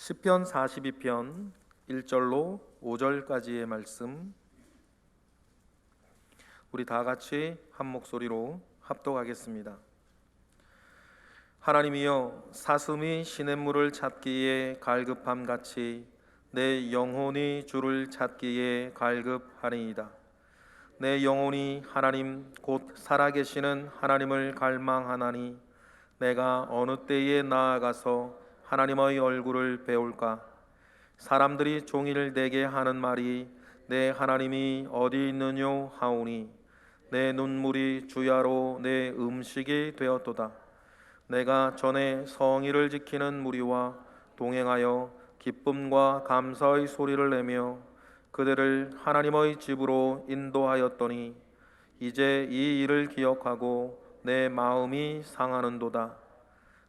시편 42편 1절로 5절까지의 말씀, 우리 다 같이 한 목소리로 합독하겠습니다. 하나님이여, 사슴이 시냇물을 찾기에 갈급함같이 내 영혼이 주를 찾기에 갈급하니이다. 내 영혼이 하나님 곧 살아계시는 하나님을 갈망하나니 내가 어느 때에 나아가서 하나님의 얼굴을 배울까? 사람들이 종일 내게 하는 말이 내 하나님이 어디 있느뇨 하오니 내 눈물이 주야로 내 음식이 되었도다. 내가 전에 성의를 지키는 무리와 동행하여 기쁨과 감사의 소리를 내며 그들을 하나님의 집으로 인도하였더니 이제 이 일을 기억하고 내 마음이 상하는도다.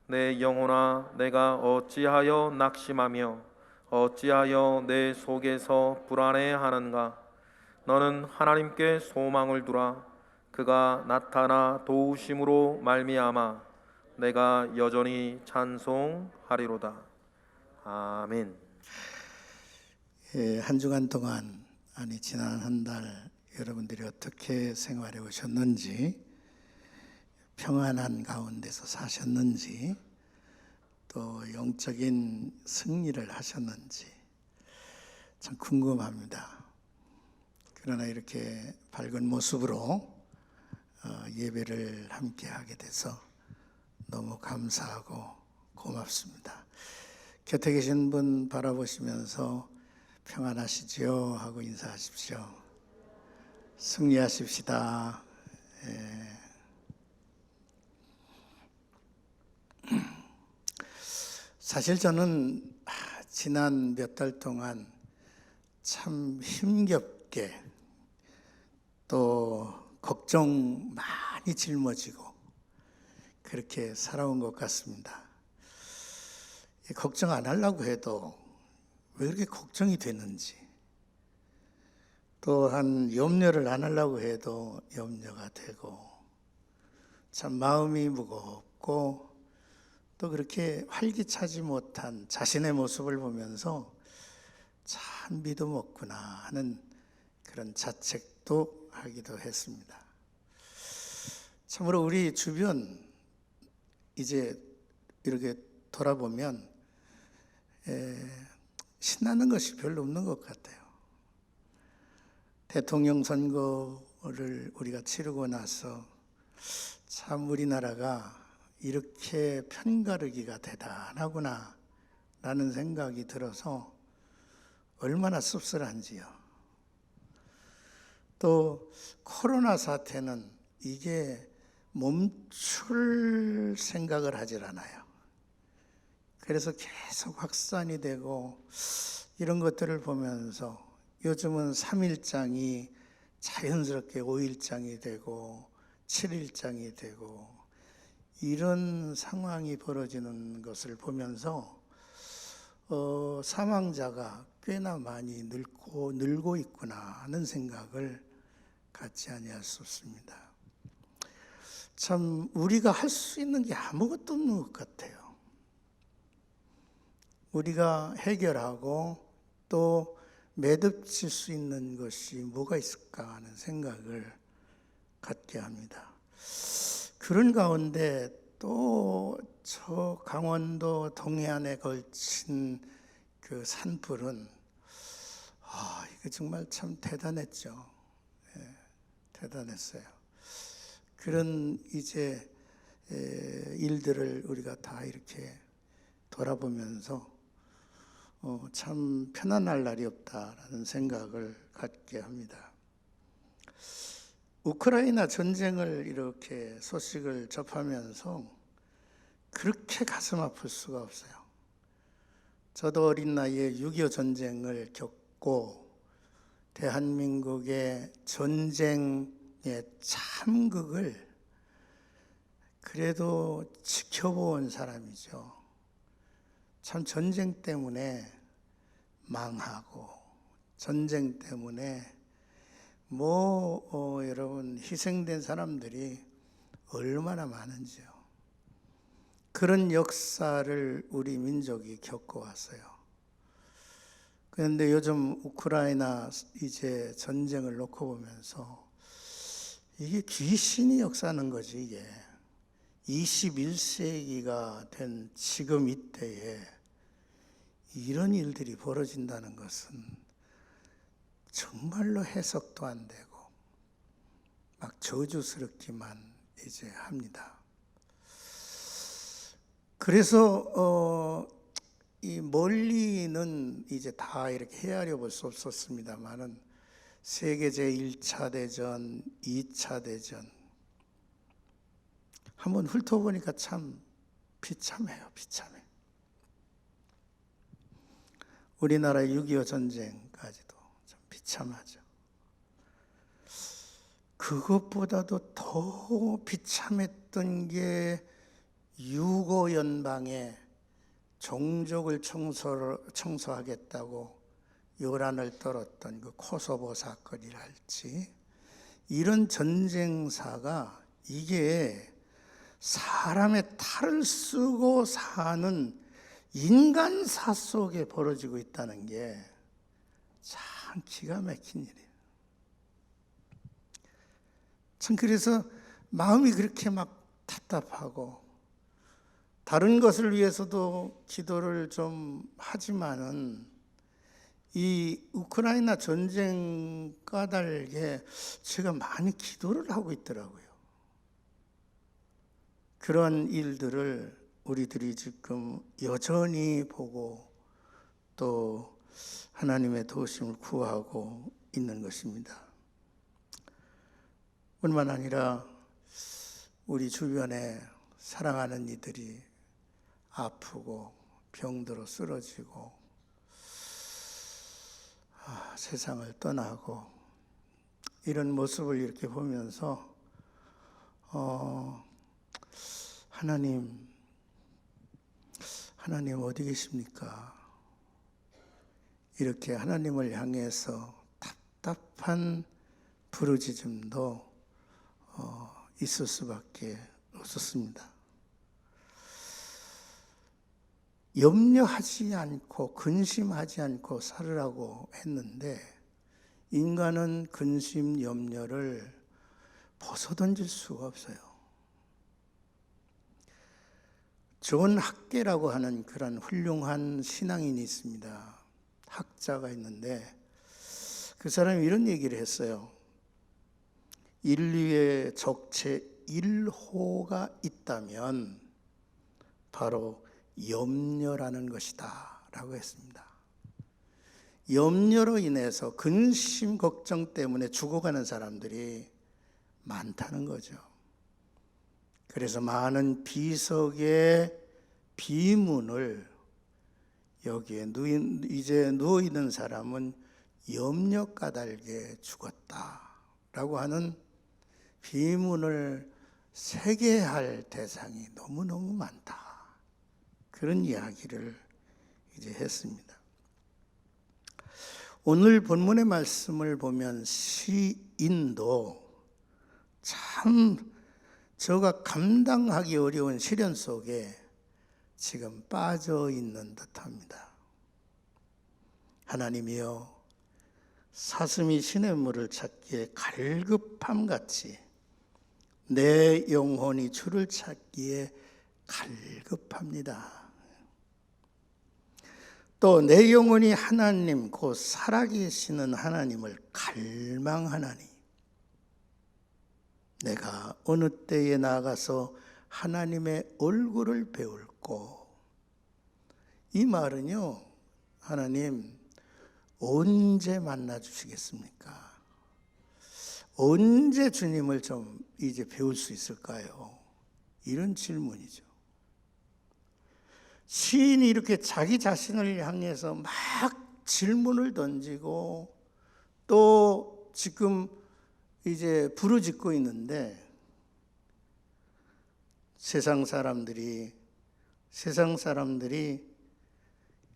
내 영혼아, 내가 어찌하여 낙심하며 어찌하여 내 속에서 불안해하는가? 너는 하나님께 소망을 두라. 그가 나타나 도우심으로 말미암아 내가 여전히 찬송하리로다. 아멘. 한 주간 동안, 지난 한 달 여러분들이 어떻게 생활해 오셨는지, 평안한 가운데서 사셨는지, 또 영적인 승리를 하셨는지 참 궁금합니다. 그러나 이렇게 밝은 모습으로 예배를 함께 하게 돼서 너무 감사하고 고맙습니다. 곁에 계신 분 바라보시면서 평안하시지요? 하고 인사하십시오. 승리하십시다. 사실 저는 지난 몇 달 동안 참 힘겹게 또 걱정 많이 짊어지고 그렇게 살아온 것 같습니다. 걱정 안 하려고 해도 왜 이렇게 걱정이 되는지, 또한 염려를 안 하려고 해도 염려가 되고, 참 마음이 무겁고 또 그렇게 활기차지 못한 자신의 모습을 보면서 참 믿음 없구나 하는 그런 자책도 하기도 했습니다. 참으로 우리 주변 이제 이렇게 돌아보면 신나는 것이 별로 없는 것 같아요. 대통령 선거를 우리가 치르고 나서 참 우리나라가 이렇게 편가르기가 대단하구나 라는 생각이 들어서 얼마나 씁쓸한지요. 또 코로나 사태는 이게 멈출 생각을 하질 않아요. 그래서 계속 확산이 되고, 이런 것들을 보면서 요즘은 3일장이 자연스럽게 5일장이 되고 7일장이 되고, 이런 상황이 벌어지는 것을 보면서 사망자가 꽤나 많이 늘고 있구나 하는 생각을 갖지 아니할 수 없습니다. 참 우리가 할 수 있는 게 아무것도 없는 것 같아요. 우리가 해결하고 또 매듭질 수 있는 것이 뭐가 있을까 하는 생각을 갖게 합니다. 그런 가운데 또 저 강원도 동해안에 걸친 그 산불은 이거 정말 참 대단했죠. 대단했어요. 그런 이제 일들을 우리가 다 이렇게 돌아보면서 참 편안할 날이 없다라는 생각을 갖게 합니다. 우크라이나 전쟁을 이렇게 소식을 접하면서 그렇게 가슴 아플 수가 없어요. 저도 어린 나이에 6.25 전쟁을 겪고 대한민국의 전쟁의 참극을 그래도 지켜본 사람이죠. 참 전쟁 때문에 망하고 전쟁 때문에 여러분 희생된 사람들이 얼마나 많은지요. 그런 역사를 우리 민족이 겪어왔어요. 그런데 요즘 우크라이나 이제 전쟁을 놓고 보면서 이게 귀신이 역사하는 거지, 이게. 21세기가 된 지금 이때에 이런 일들이 벌어진다는 것은 정말로 해석도 안 되고 막 저주스럽기만 이제 합니다. 그래서 이 멀리는 이제 다 이렇게 헤아려 볼 수 없었습니다만은 세계 제1차 대전, 2차 대전 한번 훑어보니까 참 비참해요, 비참해. 우리나라 6.25 전쟁까지도 참 비참하죠. 그것보다도 더 비참했던 게 유고 연방에 종족을 청소하겠다고 요란을 떨었던 그 코소보 사건이랄지, 이런 전쟁사가 이게 사람의 탈을 쓰고 사는 인간사 속에 벌어지고 있다는 게 참 기가 막힌 일이에요. 참 그래서 마음이 그렇게 막 답답하고, 다른 것을 위해서도 기도를 좀 하지만은 이 우크라이나 전쟁 까닭에 제가 많이 기도를 하고 있더라고요. 그런 일들을 우리들이 지금 여전히 보고 또 하나님의 도우심을 구하고 있는 것입니다. 뿐만 아니라 우리 주변에 사랑하는 이들이 아프고 병들어 쓰러지고 세상을 떠나고, 이런 모습을 이렇게 보면서 하나님 어디 계십니까? 이렇게 하나님을 향해서 답답한 부르짖음도 있을 수밖에 없었습니다. 염려하지 않고 근심하지 않고 살으라고 했는데, 인간은 근심 염려를 벗어던질 수가 없어요. 존 학계라고 하는 그런 훌륭한 신앙인이 있습니다. 학자가 있는데 그 사람이 이런 얘기를 했어요. 인류의 적체 1호가 있다면 바로 염려라는 것이다 라고 했습니다. 염려로 인해서 근심 걱정 때문에 죽어가는 사람들이 많다는 거죠. 그래서 많은 비석의 비문을 여기에 이제 누워있는 사람은 염려 까닭에 죽었다라고 하는 비문을 새게 할 대상이 너무너무 많다. 그런 이야기를 이제 했습니다. 오늘 본문의 말씀을 보면 시인도 참 저가 감당하기 어려운 시련 속에 지금 빠져 있는 듯합니다. 하나님이여, 사슴이 시냇물을 찾기에 갈급함같이 내 영혼이 주를 찾기에 갈급합니다. 또 내 영혼이 하나님 곧 살아계시는 하나님을 갈망하나니 내가 어느 때에 나가서 하나님의 얼굴을 배울고. 이 말은요, 하나님 언제 만나 주시겠습니까? 언제 주님을 좀 이제 배울 수 있을까요? 이런 질문이죠. 시인이 이렇게 자기 자신을 향해서 막 질문을 던지고 또 지금 이제 부르짖고 있는데, 세상 사람들이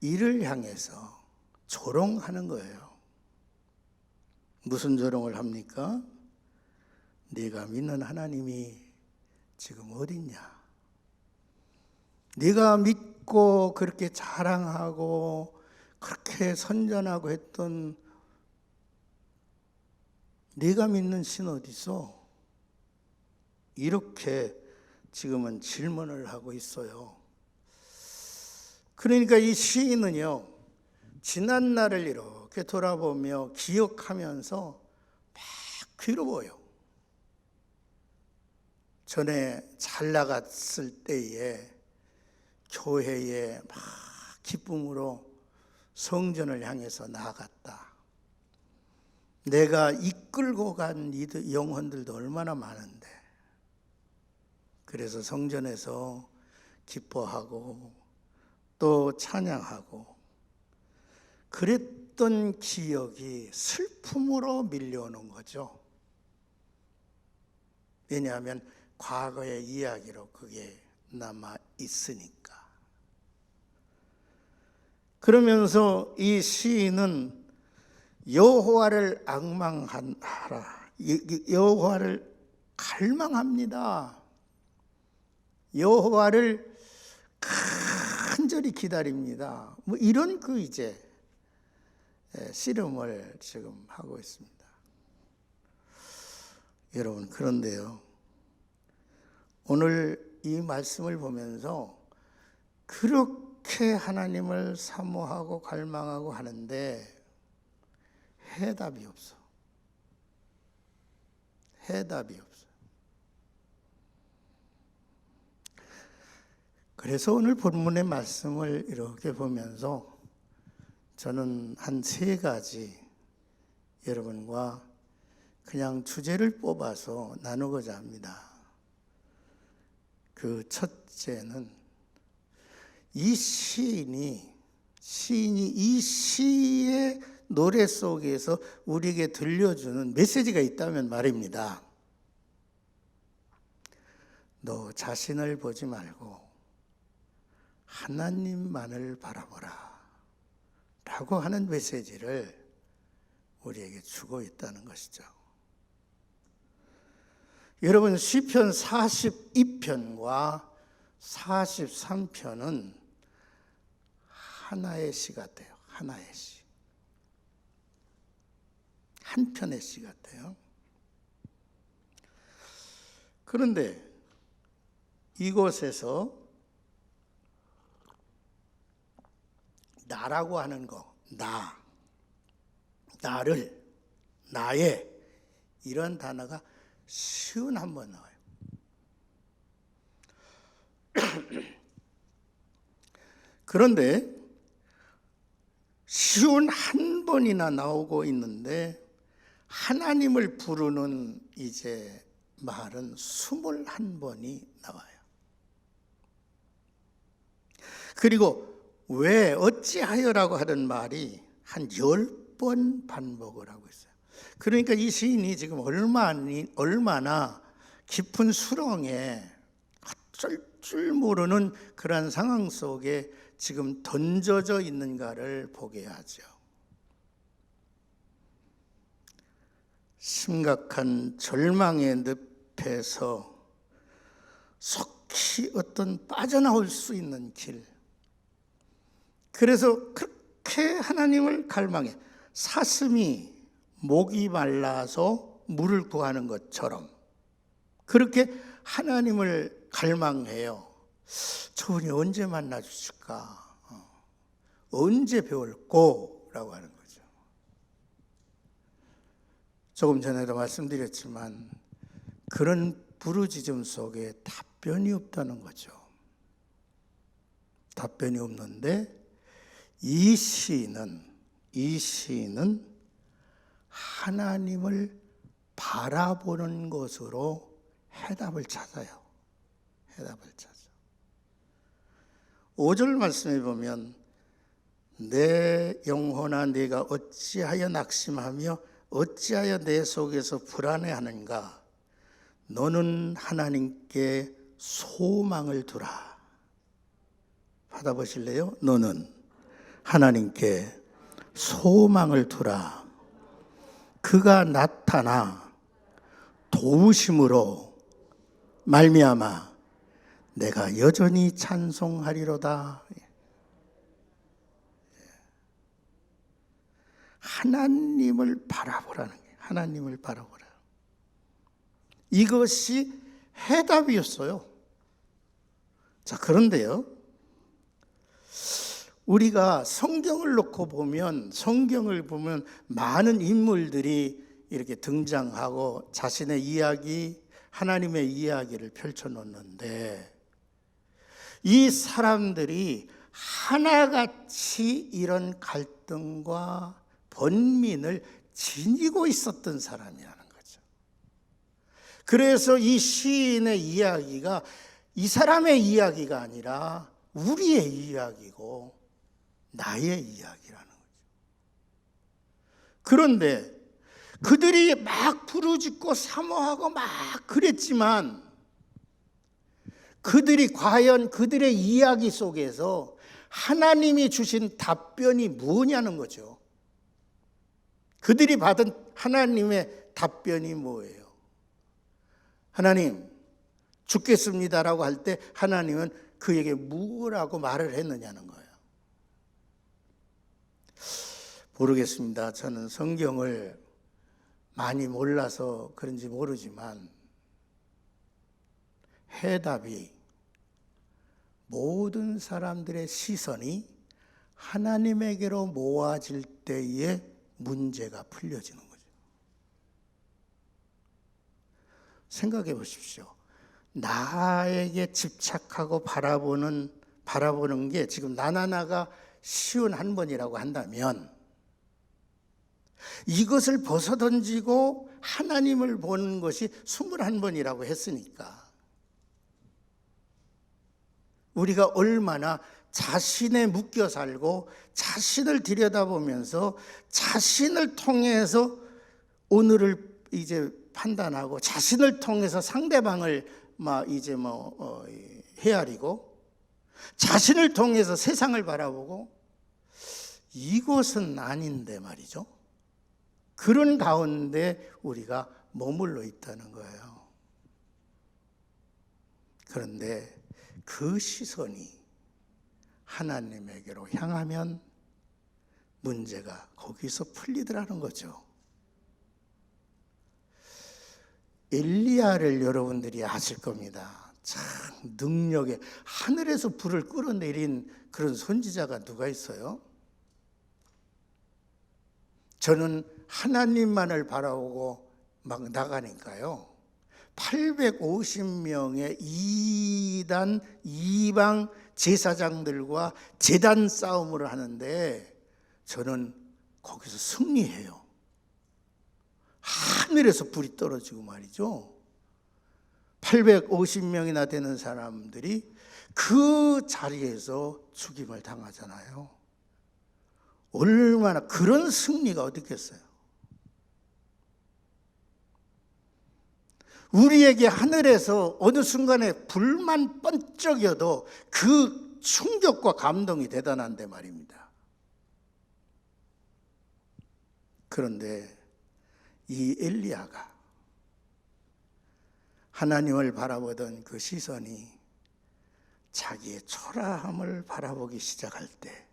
이를 향해서 조롱하는 거예요. 무슨 조롱을 합니까? 네가 믿는 하나님이 지금 어딨냐? 네가 믿고 그렇게 자랑하고 그렇게 선전하고 했던 네가 믿는 신 어디 있어? 이렇게 지금은 질문을 하고 있어요. 그러니까 이 시인은요, 지난 날을 이렇게 돌아보며 기억하면서 막 괴로워요. 전에 잘 나갔을 때에 교회에 막 기쁨으로 성전을 향해서 나아갔다. 내가 이끌고 간 영혼들도 얼마나 많은데, 그래서 성전에서 기뻐하고 또 찬양하고 그랬던 기억이 슬픔으로 밀려오는 거죠. 왜냐하면 과거의 이야기로 그게 남아 있으니까. 그러면서 이 시인은 여호와를 앙망하라, 여호와를 갈망합니다. 여호와를 간절히 기다립니다. 뭐 이런 이제 씨름을 지금 하고 있습니다. 여러분, 그런데요, 오늘 이 말씀을 보면서 그렇게 하나님을 사모하고 갈망하고 하는데 해답이 없어. 해답이 없어. 그래서 오늘 본문의 말씀을 이렇게 보면서 저는 한 3가지 여러분과 그냥 주제를 뽑아서 나누고자 합니다. 그 첫째는 이 시인이 이 시의 노래 속에서 우리에게 들려주는 메시지가 있다면 말입니다. 너 자신을 보지 말고 하나님만을 바라보라 라고 하는 메시지를 우리에게 주고 있다는 것이죠. 여러분, 시편 42편과 43편은 하나의 시 같아요. 하나의 시. 한 편의 시 같아요. 그런데 이곳에서 나라고 하는 거, 나를, 나의 이런 단어가 쉬운 한 번 나와요. 그런데 쉬운 한 번이나 나오고 있는데 하나님을 부르는 이제 말은 21번이 나와요. 그리고 왜 어찌하여라고 하는 말이 한 10번 반복을 하고 있어요. 그러니까 이 시인이 지금 얼마나 깊은 수렁에 어쩔 줄 모르는 그런 상황 속에 지금 던져져 있는가를 보게 하죠. 심각한 절망의 늪에서 속히 어떤 빠져나올 수 있는 길. 그래서 그렇게 하나님을 갈망해. 사슴이 목이 말라서 물을 구하는 것처럼 그렇게 하나님을 갈망해요. 저분이 언제 만나 주실까? 언제 배울꼬? 라고 하는 거죠. 조금 전에도 말씀드렸지만 그런 부르짖음 속에 답변이 없다는 거죠. 답변이 없는데 이 시인은 하나님을 바라보는 것으로 해답을 찾아요. 해답을 찾아. 5절 말씀에 보면 내 영혼아 네가 어찌하여 낙심하며 어찌하여 내 속에서 불안해하는가? 너는 하나님께 소망을 두라. 받아보실래요? 너는 하나님께 소망을 두라. 그가 나타나 도우심으로 말미암아 내가 여전히 찬송하리로다. 하나님을 바라보라는 거예요. 하나님을 바라보라. 이것이 해답이었어요. 자, 그런데요, 우리가 성경을 보면 많은 인물들이 이렇게 등장하고 자신의 이야기, 하나님의 이야기를 펼쳐놓는데, 이 사람들이 하나같이 이런 갈등과 번민을 지니고 있었던 사람이라는 거죠. 그래서 이 시인의 이야기가 이 사람의 이야기가 아니라 우리의 이야기고 나의 이야기라는 거죠. 그런데 그들이 막 부르짖고 사모하고 막 그랬지만, 그들이 과연 그들의 이야기 속에서 하나님이 주신 답변이 뭐냐는 거죠. 그들이 받은 하나님의 답변이 뭐예요? 하나님, 죽겠습니다라고 할 때 하나님은 그에게 뭐라고 말을 했느냐는 거예요. 모르겠습니다. 저는 성경을 많이 몰라서 그런지 모르지만 해답이 모든 사람들의 시선이 하나님에게로 모아질 때에 문제가 풀려지는 거죠. 생각해 보십시오. 나에게 집착하고 바라보는 게 지금 나나나가 쉬운 한 번이라고 한다면, 이것을 벗어던지고 하나님을 보는 것이 21번이라고 했으니까 우리가 얼마나 자신에 묶여 살고 자신을 들여다보면서 자신을 통해서 오늘을 이제 판단하고 자신을 통해서 상대방을 헤아리고 자신을 통해서 세상을 바라보고, 이것은 아닌데 말이죠. 그런 가운데 우리가 머물러 있다는 거예요. 그런데 그 시선이 하나님에게로 향하면 문제가 거기서 풀리더라는 거죠. 엘리야를 여러분들이 아실 겁니다. 참 능력에 하늘에서 불을 끌어내린 그런 선지자가 누가 있어요? 저는 하나님만을 바라보고 막 나가니까요, 850명의 이방 제사장들과 제단 싸움을 하는데 저는 거기서 승리해요. 하늘에서 불이 떨어지고 말이죠. 850명이나 되는 사람들이 그 자리에서 죽임을 당하잖아요. 얼마나 그런 승리가 어디 있겠어요? 우리에게 하늘에서 어느 순간에 불만 번쩍여도 그 충격과 감동이 대단한데 말입니다. 그런데 이 엘리야가 하나님을 바라보던 그 시선이 자기의 초라함을 바라보기 시작할 때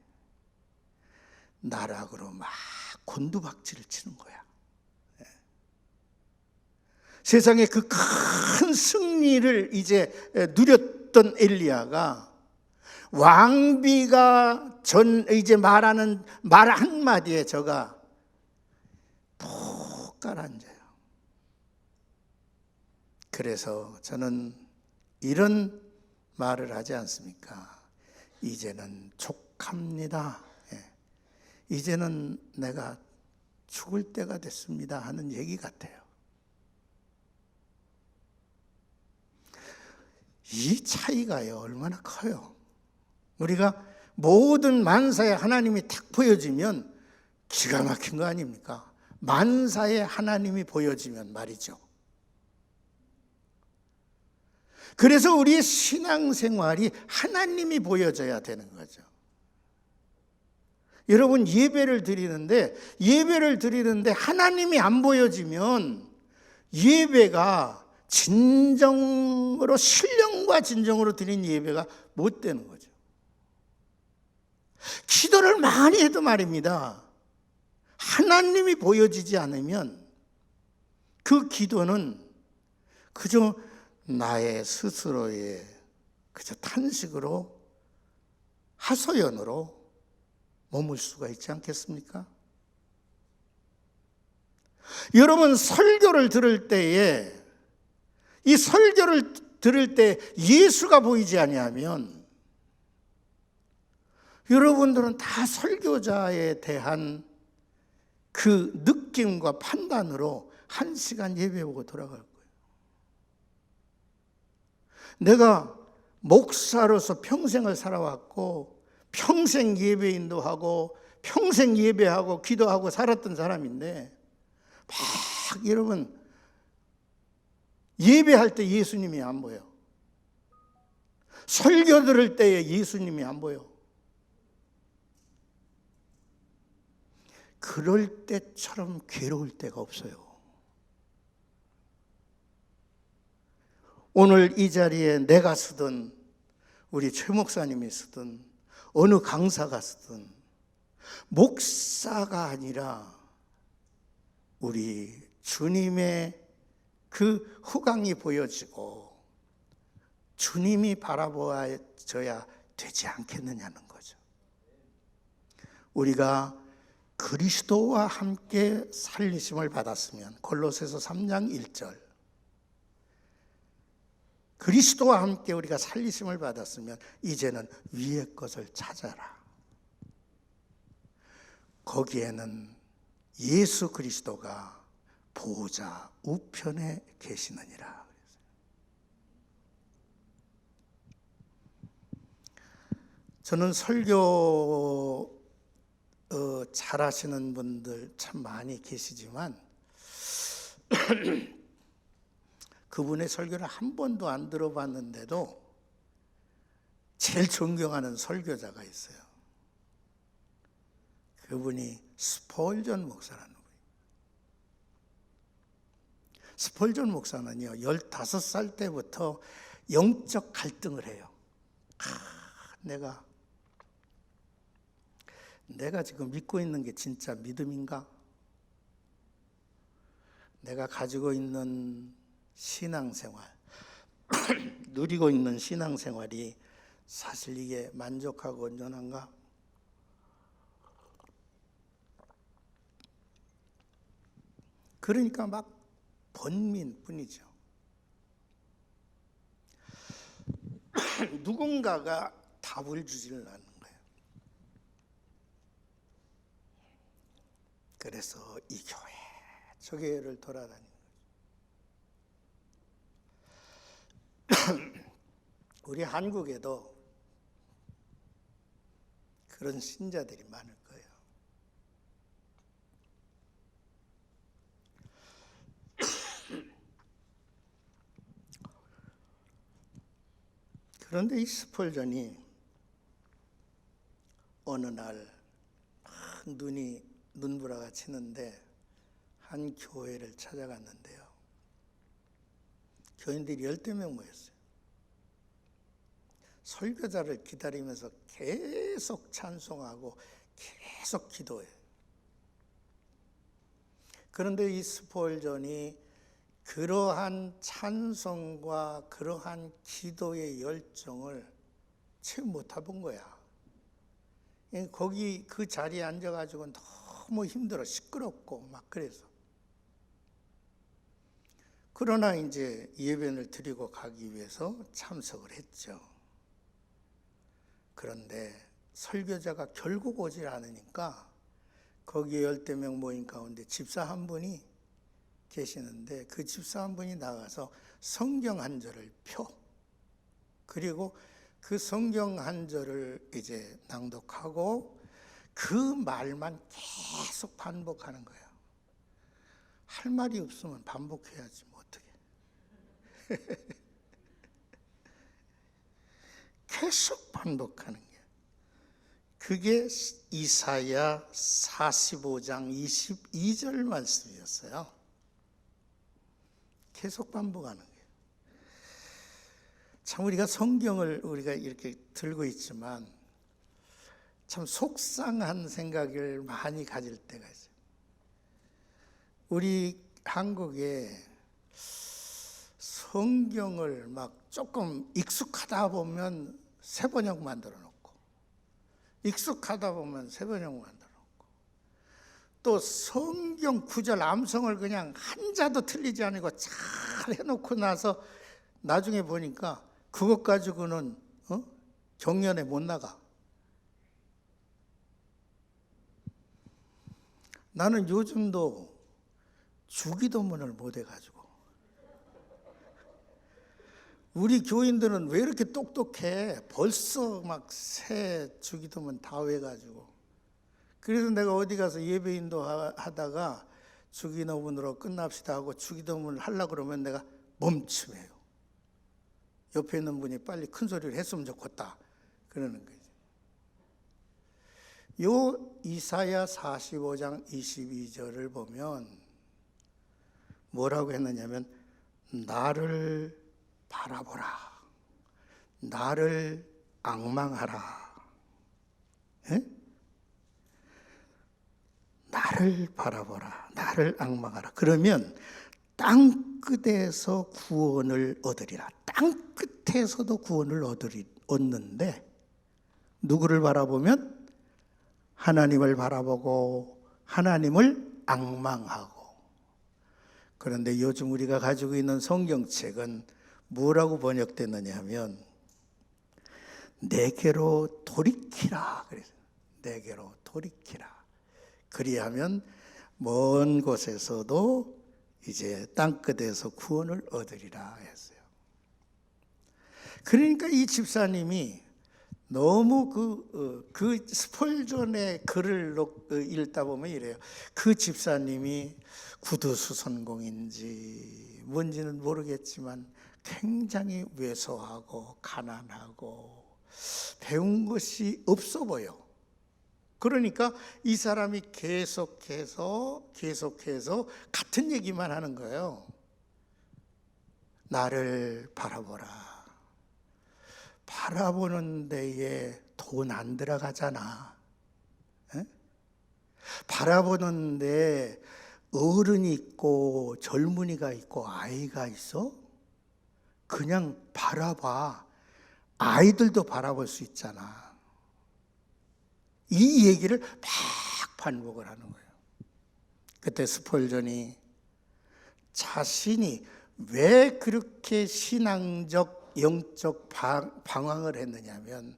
나락으로 막 곤두박질을 치는 거야. 세상에 그 큰 승리를 이제 누렸던 엘리야가 왕비가 이제 말하는 말 한마디에 저가 푹 가라앉아요. 그래서 저는 이런 말을 하지 않습니까? 이제는 족합니다. 이제는 내가 죽을 때가 됐습니다 하는 얘기 같아요. 이 차이가요 얼마나 커요. 우리가 모든 만사에 하나님이 탁 보여지면 기가 막힌 거 아닙니까? 만사에 하나님이 보여지면 말이죠. 그래서 우리의 신앙생활이 하나님이 보여져야 되는 거죠. 여러분 예배를 드리는데 하나님이 안 보여지면 예배가 진정으로 신령과 진정으로 드린 예배가 못 되는 거죠. 기도를 많이 해도 말입니다, 하나님이 보여지지 않으면 그 기도는 그저 나의 스스로의 그저 탄식으로 하소연으로 머물 수가 있지 않겠습니까? 여러분, 설교를 들을 때에 이 설교를 들을 때 예수가 보이지 아니하면 여러분들은 다 설교자에 대한 그 느낌과 판단으로 1시간 예배보고 돌아갈 거예요. 내가 목사로서 평생을 살아왔고 평생 예배 인도하고 평생 예배하고 기도하고 살았던 사람인데 막 여러분 예배할 때 예수님이 안 보여. 설교 들을 때에 예수님이 안 보여. 그럴 때처럼 괴로울 때가 없어요. 오늘 이 자리에 내가 쓰든 우리 최 목사님이 쓰든 어느 강사가 쓰든 목사가 아니라 우리 주님의 그 후광이 보여지고 주님이 바라보아져야 되지 않겠느냐는 거죠. 우리가 그리스도와 함께 살리심을 받았으면 골로새서 3장 1절 그리스도와 함께 우리가 살리심을 받았으면 이제는 위의 것을 찾아라. 거기에는 예수 그리스도가 보호자 우편에 계시느니라. 저는 설교 잘하시는 분들 참 많이 계시지만 그분의 설교를 한 번도 안 들어봤는데도 제일 존경하는 설교자가 있어요. 그분이 스폴전 목사라는 분이에요. 스폴전 목사는요 15살 때부터 영적 갈등을 해요. 내가 지금 믿고 있는 게 진짜 믿음인가? 내가 가지고 있는 신앙생활, 누리고 있는 신앙생활이 사실 이게 만족하고 온전한가? 그러니까 막 번민뿐이죠. 누군가가 답을 주지를 않는 거예요. 그래서 이 교회, 저 교회를 돌아다니는 거죠. 우리 한국에도 그런 신자들이 많을 거예요. 그런데 이 스폴전이 어느 날 눈보라가 치는데 한 교회를 찾아갔는데요. 교인들이 10명 모였어요. 설교자를 기다리면서 계속 찬송하고 계속 기도해요. 그런데 이 스폴전이 그러한 찬송과 그러한 기도의 열정을 채 못 해본 거야. 거기 그 자리에 앉아가지고 너무 힘들어, 시끄럽고 막 그래서. 그러나 이제 예배를 드리고 가기 위해서 참석을 했죠. 그런데 설교자가 결국 오질 않으니까 거기에 10명 모인 가운데 집사 한 분이 계시는데 그 집사 한 분이 나가서 성경 한 절을 펴. 그리고 그 성경 한 절을 이제 낭독하고 그 말만 계속 반복하는 거예요. 할 말이 없으면 반복해야지 뭐 어떻게. 계속 반복하는 게. 그게 이사야 45장 22절 말씀이었어요. 계속 반복하는 거예요. 참 우리가 성경을 우리가 이렇게 들고 있지만 참 속상한 생각을 많이 가질 때가 있어요. 우리 한국에 성경을 막 조금 익숙하다 보면 세번역 만들어 놓고, 익숙하다 보면 세번역 만들어 놓고, 또 성경 구절 암송을 그냥 한자도 틀리지 않고 잘 해놓고 나서 나중에 보니까 그것 가지고는 경연에 못 나가. 나는 요즘도 주기도문을 못 해가지고, 우리 교인들은 왜 이렇게 똑똑해? 벌써 막 새 주기도문 다 외가지고. 그래서 내가 어디 가서 예배 인도하다가 주기도문으로 끝납시다 하고 주기도문을 하려고 그러면 내가 멈춤해요. 옆에 있는 분이 빨리 큰 소리를 했으면 좋겠다 그러는 거지. 요 이사야 45장 22절을 보면 뭐라고 했느냐면, 나를 바라보라, 나를 앙망하라. 에? 나를 바라보라, 나를 앙망하라. 그러면 땅끝에서 구원을 얻으리라. 땅끝에서도 구원을 얻는데, 누구를 바라보면? 하나님을 바라보고 하나님을 앙망하고. 그런데 요즘 우리가 가지고 있는 성경책은 뭐라고 번역됐느냐 하면, 내게로 돌이키라. 그래서 내게로 돌이키라. 그리하면 먼 곳에서도 이제 땅끝에서 구원을 얻으리라 했어요. 그러니까 이 집사님이 너무 그 스펄전의 글을 읽다 보면 이래요. 그 집사님이 구두수선공인지 뭔지는 모르겠지만 굉장히 왜소하고 가난하고 배운 것이 없어 보여. 그러니까 이 사람이 계속해서 같은 얘기만 하는 거예요. 나를 바라보라. 바라보는 데에 돈 안 들어가잖아. 에? 바라보는 데 어른이 있고 젊은이가 있고 아이가 있어? 그냥 바라봐. 아이들도 바라볼 수 있잖아. 이 얘기를 막 반복을 하는 거예요. 그때 스펄전이 자신이 왜 그렇게 신앙적 영적 방황을 했느냐면,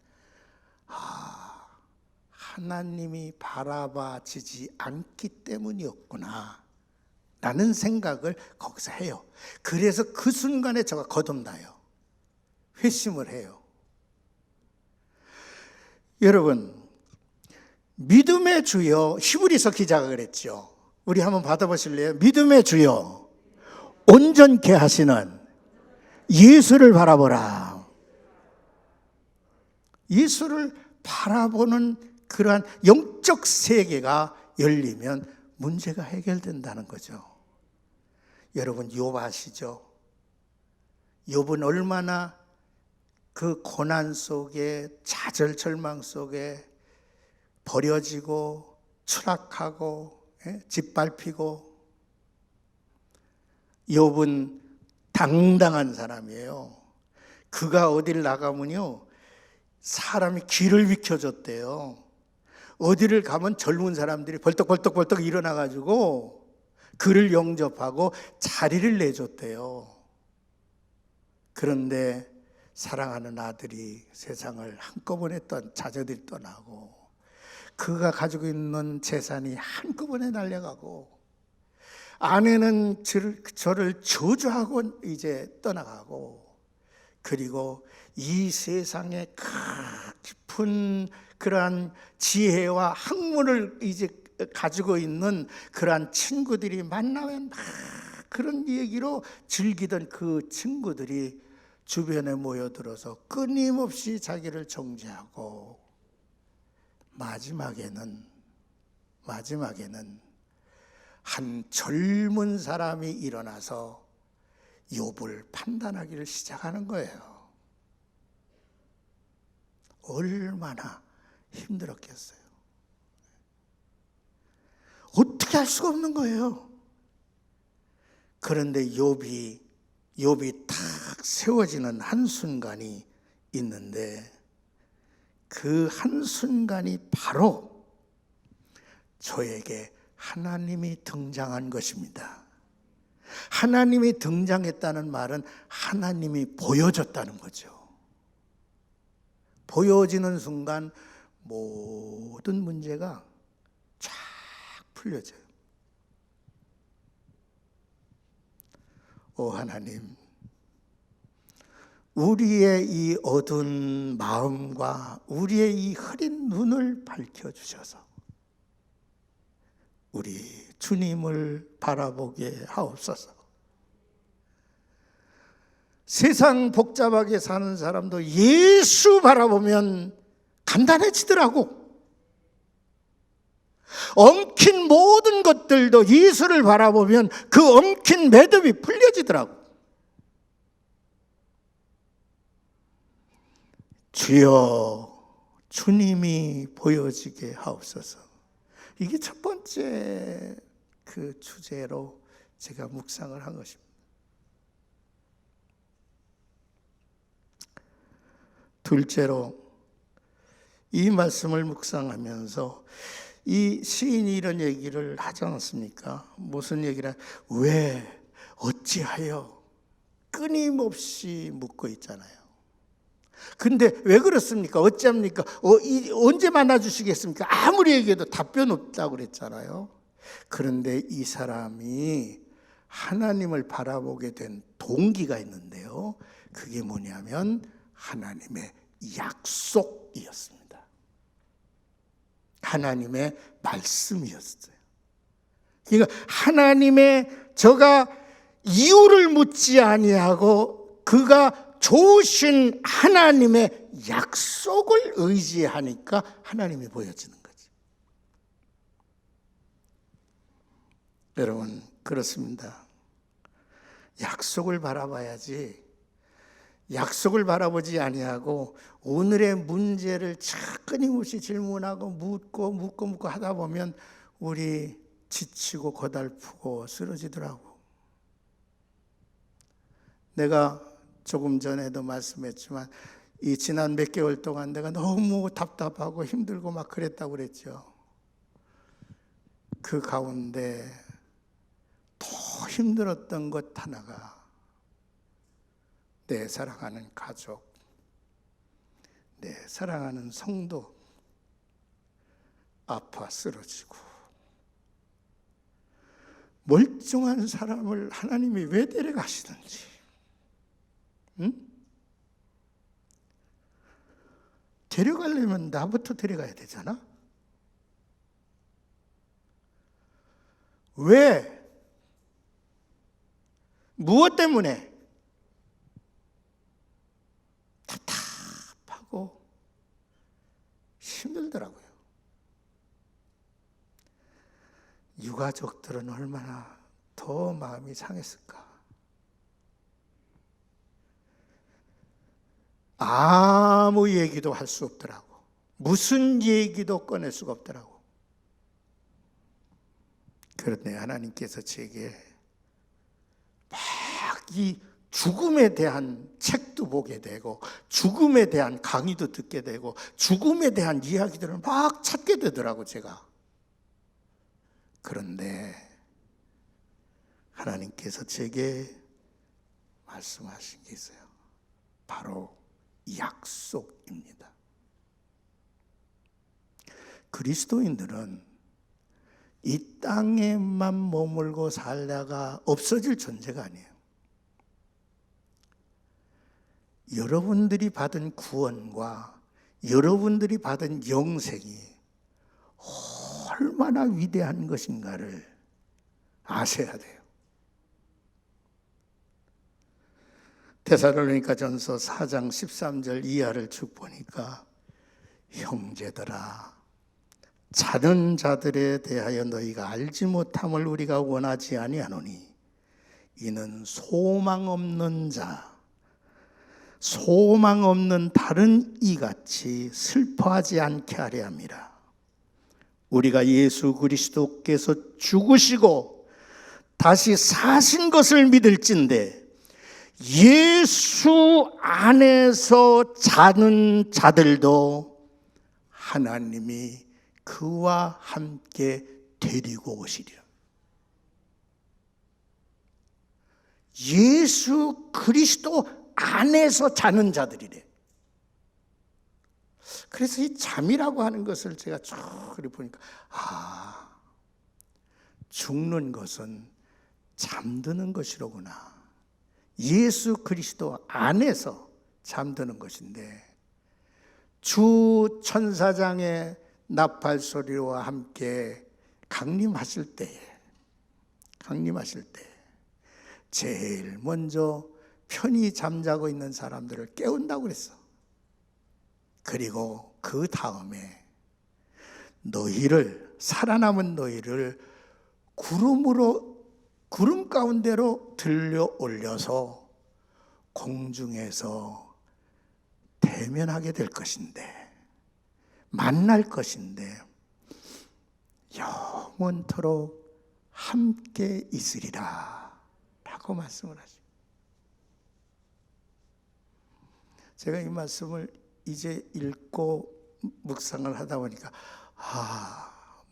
하나님이 바라봐지지 않기 때문이었구나 라는 생각을 거기서 해요. 그래서 그 순간에 저가 거듭나요. 회심을 해요. 여러분, 믿음의 주여, 히브리서 기자가 그랬죠. 우리 한번 받아보실래요? 믿음의 주여, 온전케 하시는 예수를 바라보라. 예수를 바라보는 그러한 영적 세계가 열리면 문제가 해결된다는 거죠. 여러분, 욥 아시죠? 욥은 얼마나 그 고난 속에, 좌절 절망 속에 버려지고 추락하고 짓밟히고. 욥은 당당한 사람이에요. 그가 어디를 나가면요, 사람이 길을 비켜줬대요. 어디를 가면 젊은 사람들이 벌떡벌떡 일어나가지고 그를 영접하고 자리를 내줬대요. 그런데 사랑하는 아들이 세상을 한꺼번에 자녀들이 떠나고, 그가 가지고 있는 재산이 한꺼번에 날려가고, 아내는 저를 저주하고 이제 떠나가고, 그리고 이 세상에 깊은 그러한 지혜와 학문을 이제 가지고 있는 그러한 친구들이 만나면 막 그런 얘기로 즐기던 그 친구들이 주변에 모여들어서 끊임없이 자기를 정죄하고, 마지막에는 한 젊은 사람이 일어나서 욥을 판단하기를 시작하는 거예요. 얼마나 힘들었겠어요. 어떻게 할 수가 없는 거예요. 그런데 욥이 탁 세워지는 한순간이 있는데 그 한순간이 바로 저에게 하나님이 등장한 것입니다. 하나님이 등장했다는 말은 하나님이 보여졌다는 거죠. 보여지는 순간 모든 문제가 쫙 풀려져요. 오 하나님, 우리의 이 어두운 마음과 우리의 이 흐린 눈을 밝혀주셔서 우리 주님을 바라보게 하옵소서. 세상 복잡하게 사는 사람도 예수 바라보면 간단해지더라고. 엉킨 모든 것들도 예수를 바라보면 그 엉킨 매듭이 풀려지더라고. 주여, 주님이 보여지게 하옵소서. 이게 첫 번째 그 주제로 제가 묵상을 한 것입니다. 둘째로 이 말씀을 묵상하면서 이 시인이 이런 얘기를 하지 않습니까? 무슨 얘기를, 왜, 어찌하여 끊임없이 묻고 있잖아요. 근데 왜 그렇습니까? 어찌합니까? 언제 만나주시겠습니까? 아무리 얘기해도 답변 없다고 그랬잖아요. 그런데 이 사람이 하나님을 바라보게 된 동기가 있는데요. 그게 뭐냐면 하나님의 약속이었습니다. 하나님의 말씀이었어요. 그러니까 하나님의 저가 이유를 묻지 아니하고 그가 좋으신 하나님의 약속을 의지하니까 하나님이 보여지는 거지. 여러분, 그렇습니다. 약속을 바라봐야지. 약속을 바라보지 아니하고 오늘의 문제를 끊임없이 질문하고 묻고 하다 보면 우리 지치고 고달프고 쓰러지더라고. 내가 조금 전에도 말씀했지만 이 지난 몇 개월 동안 내가 너무 답답하고 힘들고 막 그랬다고 그랬죠. 그 가운데 더 힘들었던 것 하나가 내 사랑하는 가족, 내 사랑하는 성도 아파 쓰러지고 멀쩡한 사람을 하나님이 왜 데려가시는지, 응? 데려가려면 나부터 데려가야 되잖아. 왜? 무엇 때문에? 답답하고 힘들더라고요. 유가족들은 얼마나 더 마음이 상했을까. 아무 얘기도 할 수 없더라고. 무슨 얘기도 꺼낼 수가 없더라고. 그런데 하나님께서 제게 막 이 죽음에 대한 책도 보게 되고 죽음에 대한 강의도 듣게 되고 죽음에 대한 이야기들을 막 찾게 되더라고 제가. 그런데 하나님께서 제게 말씀하신 게 있어요. 바로 약속입니다. 그리스도인들은 이 땅에만 머물고 살다가 없어질 존재가 아니에요. 여러분들이 받은 구원과 여러분들이 받은 영생이 얼마나 위대한 것인가를 아셔야 돼요. 데살로니가전서 4장 13절 이하를 쭉 보니까 형제들아, 자는 자들에 대하여 너희가 알지 못함을 우리가 원하지 아니하노니 이는 소망 없는 자, 소망 없는 다른 이같이 슬퍼하지 않게 하려 함이라. 우리가 예수 그리스도께서 죽으시고 다시 사신 것을 믿을진대 예수 안에서 자는 자들도 하나님이 그와 함께 데리고 오시리라. 예수 그리스도 안에서 자는 자들이래. 그래서 이 잠이라고 하는 것을 제가 쭉 보니까 죽는 것은 잠드는 것이로구나. 예수 그리스도 안에서 잠드는 것인데 주 천사장의 나팔 소리와 함께 강림하실 때 제일 먼저 편히 잠자고 있는 사람들을 깨운다고 그랬어. 그리고 그 다음에 살아남은 너희를 구름 가운데로 들려 올려서 공중에서 대면하게 될 것인데, 만날 것인데 영원토록 함께 있으리라 라고 말씀을 하십니다. 제가 이 말씀을 이제 읽고 묵상을 하다 보니까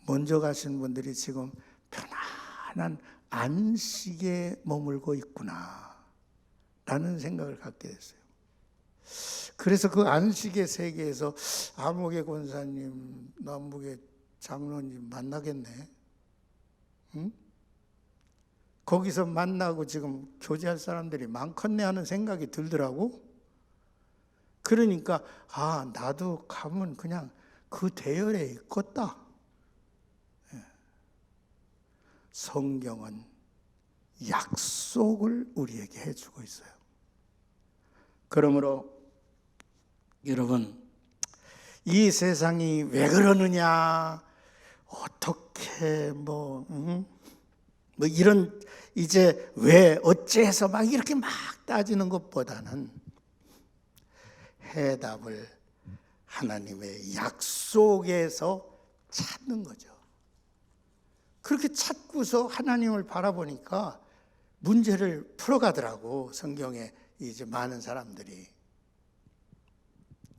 먼저 가신 분들이 지금 편안한 안식에 머물고 있구나 라는 생각을 갖게 됐어요. 그래서 그 안식의 세계에서 아목의 권사님, 남북의 장로님 만나겠네. 응? 거기서 만나고 지금 교제할 사람들이 많겠네 하는 생각이 들더라고. 그러니까 나도 가면 그냥 그 대열에 있겠다. 성경은 약속을 우리에게 해주고 있어요. 그러므로 여러분, 이 세상이 왜 그러느냐, 어떻게 이런 이제 왜 어째서 막 이렇게 막 따지는 것보다는 해답을 하나님의 약속에서 찾는 거죠. 그렇게 찾고서 하나님을 바라보니까 문제를 풀어가더라고, 성경에 이제 많은 사람들이.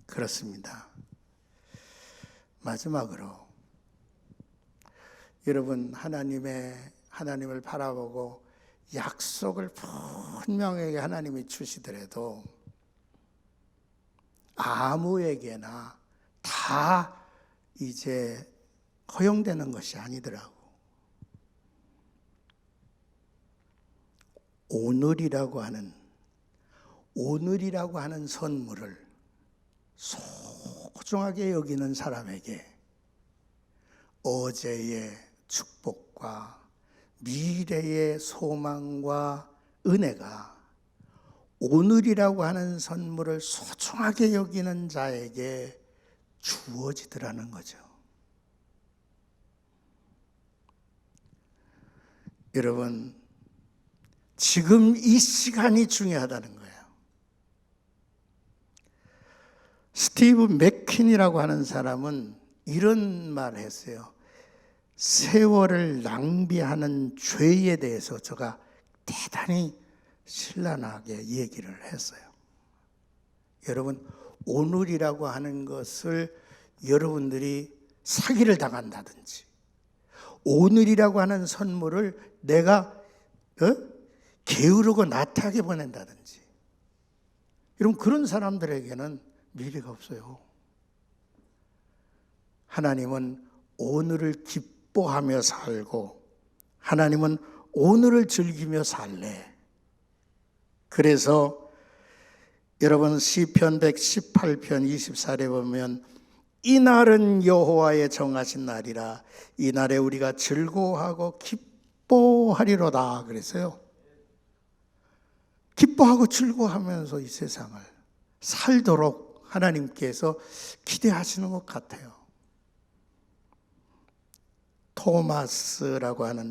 그렇습니다. 마지막으로 여러분, 하나님을 바라보고 약속을 분명하게 하나님이 주시더라도 아무에게나 다 이제 허용되는 것이 아니더라고. 오늘이라고 하는 선물을 소중하게 여기는 사람에게 어제의 축복과 미래의 소망과 은혜가 오늘이라고 하는 선물을 소중하게 여기는 자에게 주어지더라는 거죠. 여러분, 지금 이 시간이 중요하다는 거예요. 스티브 맥퀸이라고 하는 사람은 이런 말을 했어요. 세월을 낭비하는 죄에 대해서 제가 대단히 신랄하게 얘기를 했어요. 여러분, 오늘이라고 하는 것을 여러분들이 사기를 당한다든지, 오늘이라고 하는 선물을 내가 게으르고 나태하게 보낸다든지, 여러분, 그런 사람들에게는 미래가 없어요. 하나님은 오늘을 기뻐하며 살고 하나님은 오늘을 즐기며 살래. 그래서 여러분, 시편 118편 24절에 보면 이날은 여호와의 정하신 날이라 이 날에 우리가 즐거워하고 기뻐하리로다 그랬어요. 기뻐하고 즐거워하면서 이 세상을 살도록 하나님께서 기대하시는 것 같아요.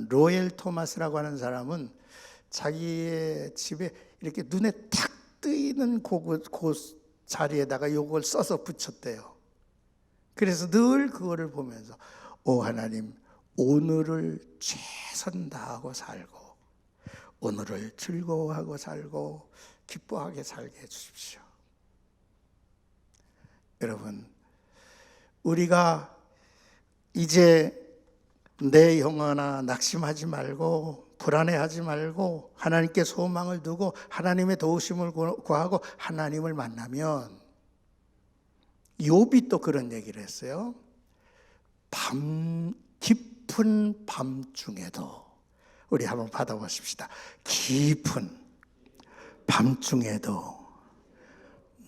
로엘 토마스라고 하는 사람은 자기의 집에 이렇게 눈에 탁 뜨이는 그 자리에다가 요걸 써서 붙였대요. 그래서 늘 그거를 보면서 하나님, 오늘을 최선 다하고 살고 오늘을 즐거워하고 살고 기뻐하게 살게 해주십시오. 여러분, 우리가 이제 내 영혼아 낙심하지 말고 불안해하지 말고 하나님께 소망을 두고 하나님의 도우심을 구하고 하나님을 만나면, 욥이 또 그런 얘기를 했어요. 깊은 밤중에도, 우리 한번 받아보십시다. 깊은 밤중에도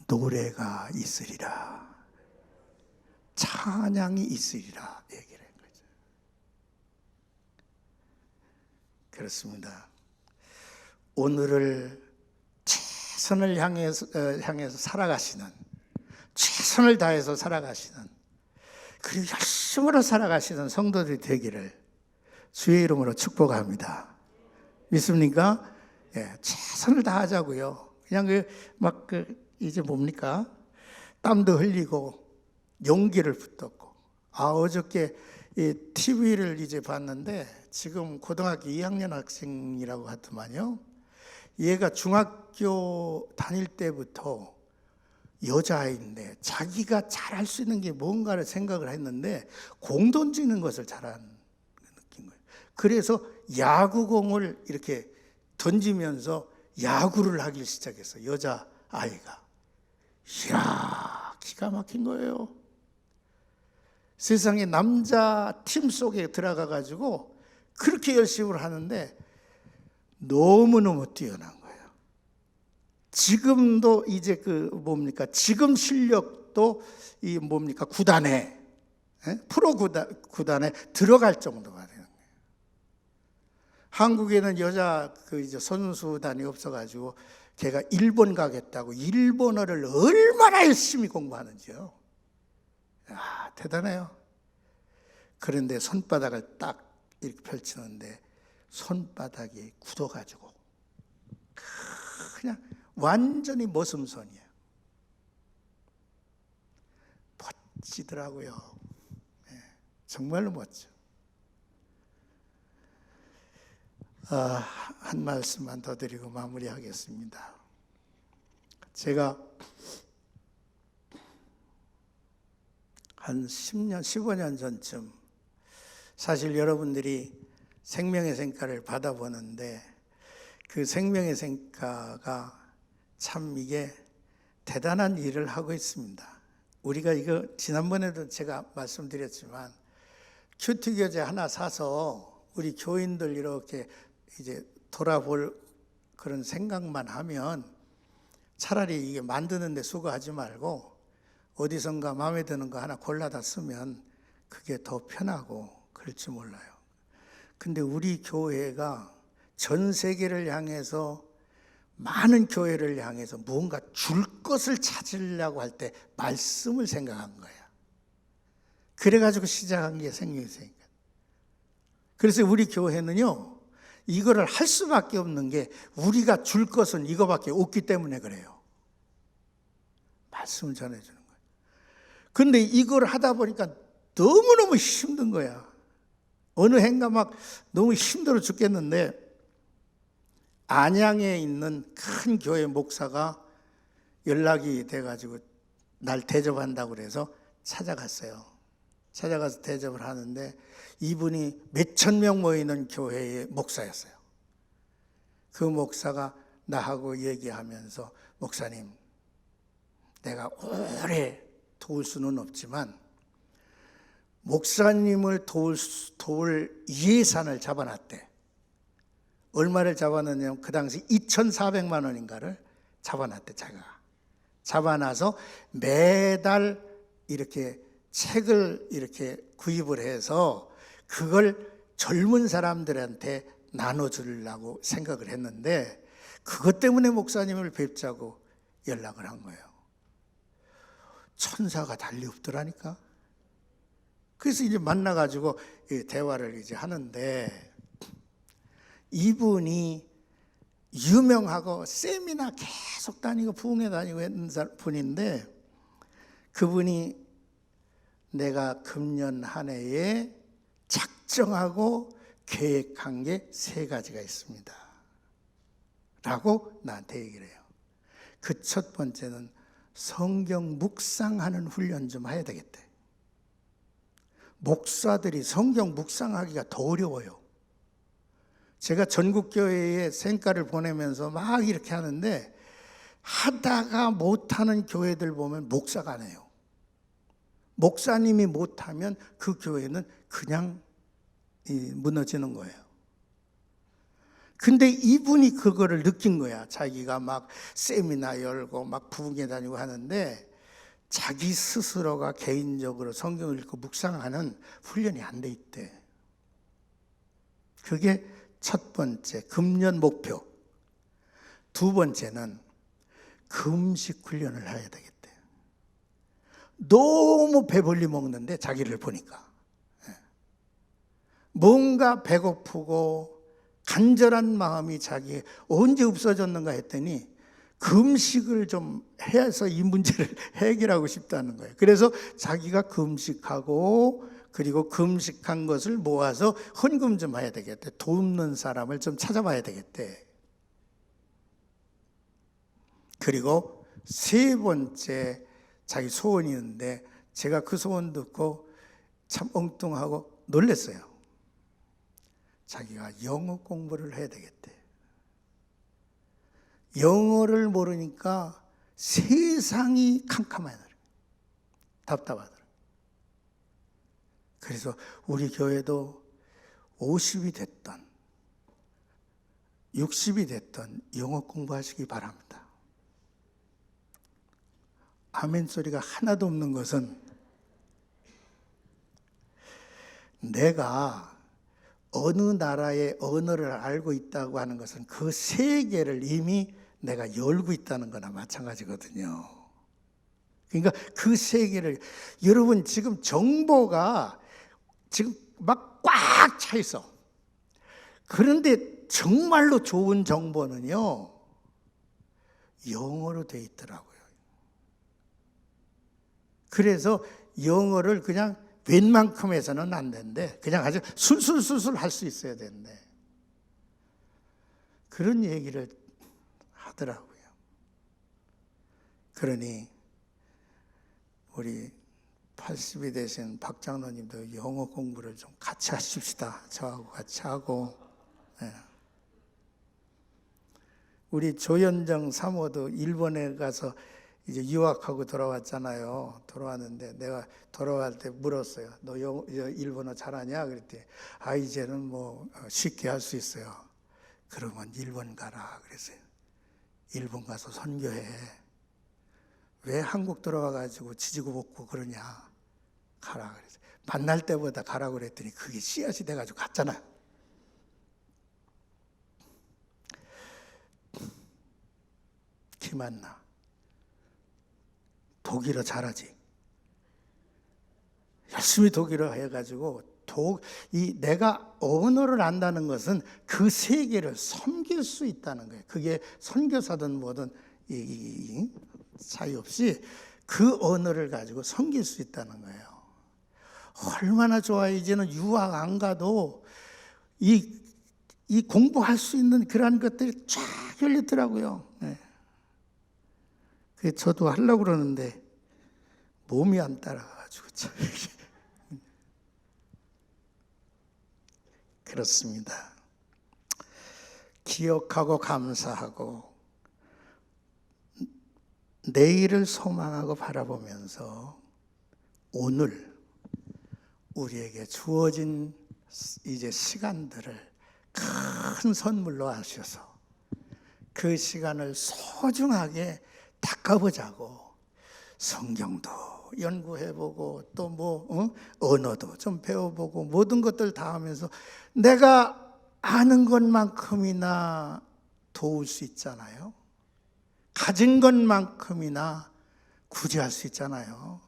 노래가 있으리라, 찬양이 있으리라 얘기를 한 거죠. 그렇습니다. 오늘을 최선을 향해서 살아가시는, 최선을 다해서 살아가시는, 그리고 열심으로 살아가시는 성도들이 되기를 주의 이름으로 축복합니다. 믿습니까? 예, 최선을 다하자고요. 그냥 이제 뭡니까? 땀도 흘리고 용기를 붙었고. 어저께 TV를 이제 봤는데, 지금 고등학교 2학년 학생이라고 하더만요. 얘가 중학교 다닐 때부터 여자아이인데 자기가 잘할 수 있는 게 뭔가를 생각을 했는데 공 던지는 것을 잘하는 느낀 거예요. 그래서 야구공을 이렇게 던지면서 야구를 하기 시작했어요. 여자아이가. 이야, 기가 막힌 거예요. 세상에 남자 팀 속에 들어가 가지고 그렇게 열심히 하는데 너무너무 뛰어난 거예요. 지금도 이제 지금 실력도 구단에, 프로 구단에 들어갈 정도가 되는 거예요. 한국에는 여자 이제 선수단이 없어가지고 걔가 일본 가겠다고 일본어를 얼마나 열심히 공부하는지요. 대단해요. 그런데 손바닥을 딱 이렇게 펼치는데 손바닥이 굳어가지고 그냥 완전히 머슴손이에요. 멋지더라고요. 정말로 멋져. 한 말씀만 더 드리고 마무리하겠습니다. 제가 한 10년, 15년 전쯤, 사실 여러분들이 생명의 생가를 받아보는데 그 생명의 생가가 참 이게 대단한 일을 하고 있습니다. 우리가 이거 지난번에도 제가 말씀드렸지만 큐티 교재 하나 사서 우리 교인들 이렇게 이제 돌아볼 그런 생각만 하면 차라리 이게 만드는 데 수고하지 말고 어디선가 마음에 드는 거 하나 골라다 쓰면 그게 더 편하고 그럴지 몰라요. 근데 우리 교회가 전 세계를 향해서, 많은 교회를 향해서 무언가 줄 것을 찾으려고 할 때 말씀을 생각한 거야. 그래가지고 시작한 게 생명이니까. 그래서 우리 교회는요, 이거를 할 수밖에 없는 게 우리가 줄 것은 이거밖에 없기 때문에 그래요. 말씀을 전해주는 거예요. 근데 이걸 하다 보니까 너무너무 힘든 거야. 어느 해인가 막 너무 힘들어 죽겠는데 안양에 있는 큰 교회 목사가 연락이 돼가지고 날 대접한다고 그래서 찾아갔어요. 찾아가서 대접을 하는데 이분이 몇천 명 모이는 교회의 목사였어요. 그 목사가 나하고 얘기하면서, 목사님, 내가 오래 도울 수는 없지만 목사님을 도울 예산을 잡아놨대. 얼마를 잡아놨냐면 그 당시 2,400만 원인가를 잡아놨대. 자기가 잡아놔서 매달 이렇게 책을 이렇게 구입을 해서 그걸 젊은 사람들한테 나눠주려고 생각을 했는데, 그것 때문에 목사님을 뵙자고 연락을 한 거예요. 천사가 달리 없더라니까. 그래서 이제 만나가지고 대화를 이제 하는데, 이분이 유명하고 세미나 계속 다니고 부흥회 다니고 했는 분인데, 그분이 내가 금년 한 해에 작정하고 계획한 게 3가지가 있습니다. 라고 나한테 얘기를 해요. 그 첫 번째는 성경 묵상하는 훈련 좀 해야 되겠대. 목사들이 성경 묵상하기가 더 어려워요. 제가 전국교회에 생가를 보내면서 막 이렇게 하는데 하다가 못하는 교회들 보면 목사가 안 해요. 목사님이 못하면 그 교회는 그냥 무너지는 거예요. 근데 이분이 그거를 느낀 거야. 자기가 막 세미나 열고 막 부흥회 다니고 하는데 자기 스스로가 개인적으로 성경을 읽고 묵상하는 훈련이 안 돼 있대. 그게 첫 번째 금년 목표. 두 번째는 금식 훈련을 해야 되겠대. 너무 배불리 먹는데 자기를 보니까 뭔가 배고프고 간절한 마음이 자기에 언제 없어졌는가 했더니 금식을 좀 해서 이 문제를 해결하고 싶다는 거예요. 그래서 자기가 금식하고 그리고 금식한 것을 모아서 헌금 좀 해야 되겠대. 돕는 사람을 좀 찾아봐야 되겠대. 그리고 세 번째 자기 소원이 있는데 제가 그 소원 듣고 참 엉뚱하고 놀랐어요. 자기가 영어 공부를 해야 되겠대. 영어를 모르니까 세상이 캄캄하더라. 답답하더라. 그래서 우리 교회도 50이 됐던 60이 됐던 영어 공부하시기 바랍니다. 아멘 소리가 하나도 없는 것은 내가 어느 나라의 언어를 알고 있다고 하는 것은 그 세계를 이미 내가 열고 있다는 거나 마찬가지거든요. 그러니까 그 세계를 여러분 지금 정보가 지금 막 꽉 차 있어. 그런데 정말로 좋은 정보는요 영어로 돼 있더라고요. 그래서 영어를 그냥 웬만큼 해서는 안 되는데 그냥 아주 술술술술 할 수 있어야 되는데 그런 얘기를 하더라고요. 그러니 우리 80이 되신 박 장로님도 영어 공부를 좀 같이 하십시다. 저하고 같이 하고. 네. 우리 조현정 사모도 일본에 가서 이제 유학하고 돌아왔잖아요. 돌아왔는데 내가 돌아갈 때 물었어요. 너 일본어 잘하냐? 그랬더니 이제는 뭐 쉽게 할 수 있어요. 그러면 일본 가라 그랬어요. 일본 가서 선교해. 왜 한국 들어와가지고 지지고 볶고 그러냐? 가라 그랬어요. 만날 때보다 가라 그랬더니 그게 씨앗이 돼가지고 갔잖아. 김한나 독일어 잘하지. 열심히 독일어 해가지고 내가 언어를 안다는 것은 그 세계를 섬길 수 있다는 거예요. 그게 선교사든 뭐든 차이 없이 그 언어를 가지고 섬길 수 있다는 거예요. 얼마나 좋아요. 이제는 유학 안 가도 이 공부할 수 있는 그런 것들이 쫙 열리더라고요. 네. 저도 하려고 그러는데 몸이 안 따라가지고 참 그렇습니다. 기억하고 감사하고 내일을 소망하고 바라보면서 오늘 우리에게 주어진 이제 시간들을 큰 선물로 하셔서 그 시간을 소중하게 닦아보자고 성경도 연구해보고 또 언어도 좀 배워보고 모든 것들 다 하면서 내가 아는 것만큼이나 도울 수 있잖아요. 가진 것만큼이나 구제할 수 있잖아요.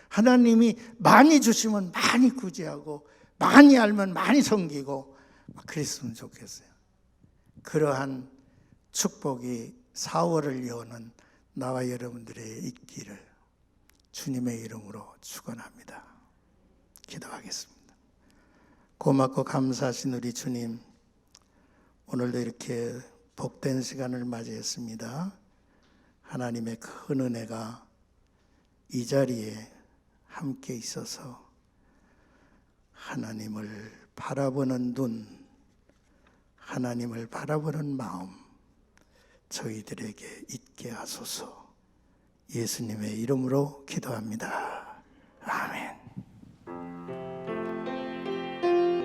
하나님이 많이 주시면 많이 구제하고 많이 알면 많이 섬기고 그랬으면 좋겠어요. 그러한 축복이 4월을 여는 나와 여러분들의 있기를 주님의 이름으로 축원합니다. 기도하겠습니다. 고맙고 감사하신 우리 주님, 오늘도 이렇게 복된 시간을 맞이했습니다. 하나님의 큰 은혜가 이 자리에 함께 있어서 하나님을 바라보는 눈, 하나님을 바라보는 마음 저희들에게 있게 하소서. 예수님의 이름으로 기도합니다.